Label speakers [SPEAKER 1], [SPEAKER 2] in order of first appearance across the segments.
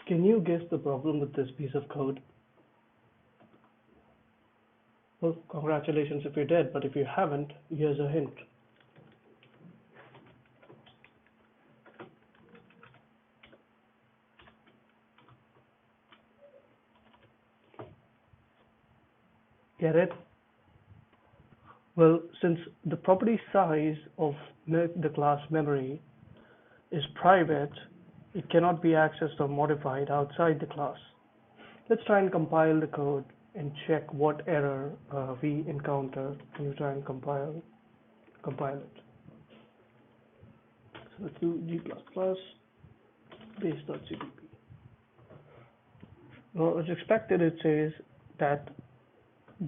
[SPEAKER 1] Can you guess the problem with this piece of code? Well, congratulations if you did, but if you haven't, here's a hint. Get it? Well, since the property size of the class memory is private, it cannot be accessed or modified outside the class. Let's try and compile the code and check what error we encounter when we try and compile it. So let's do g++ base.cpp. Well, as expected, it says that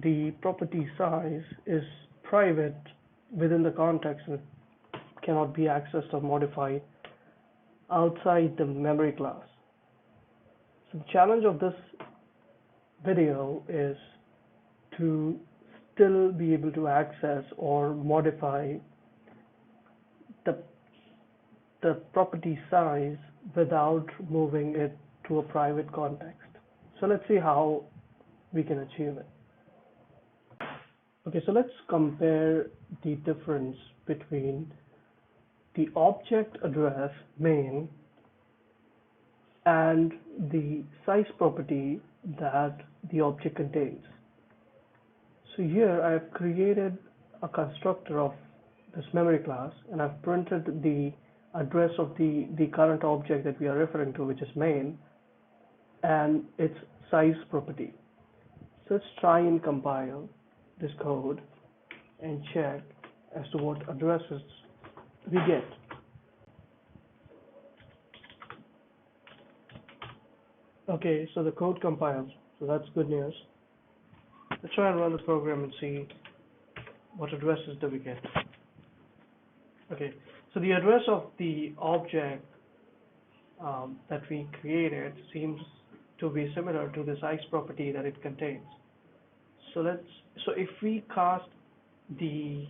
[SPEAKER 1] the property size is private within the context and cannot be accessed or modified outside the memory class. So the challenge of this video is to still be able to access or modify the property size without moving it to a private context. So let's see how we can achieve it. Okay, so let's compare the difference between the object address main and the size property that the object contains. So here I have created a constructor of this memory class and I've printed the address of the current object that we are referring to, which is main, and its size property. So let's try and compile this code and check as to what addresses we get. Okay, so the code compiles, so that's good news. Let's try and run the program and see what addresses do we get. Okay, so the address of the object that we created seems to be similar to the size property that it contains. So if we cast the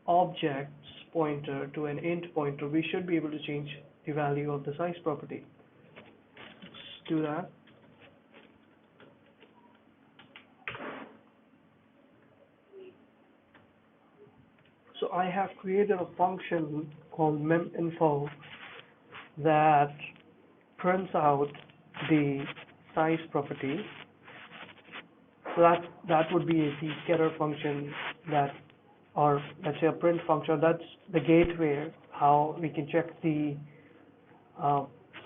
[SPEAKER 1] object's pointer to an int pointer, we should be able to change the value of the size property. Let's do that. So I have created a function called meminfo that prints out the size property. So that would be the getter function that, or let's say a print function, that's the gateway how we can check the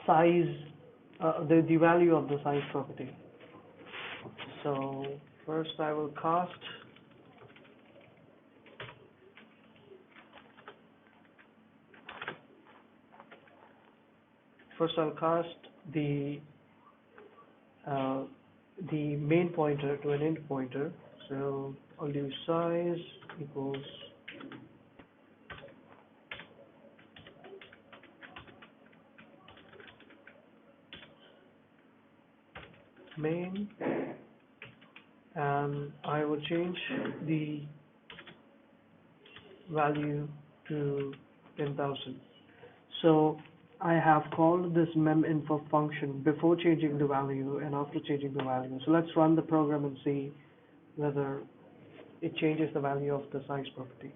[SPEAKER 1] size, the value of the size property. So first I will cast the main pointer to an int pointer. So I'll do size equals main, and I will change the value to 10,000. So I have called this meminfo function before changing the value and after changing the value. So let's run the program and see whether it changes the value of the size property.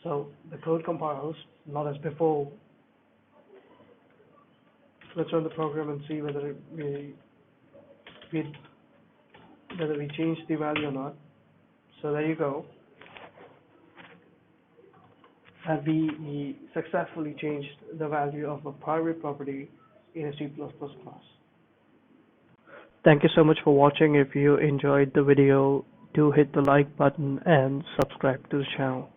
[SPEAKER 1] So the code compiles, not as before. Let's run the program and see whether we change the value or not. So there you go. And we successfully changed the value of a private property in a C++ class. Thank you so much for watching. If you enjoyed the video, do hit the like button and subscribe to the channel.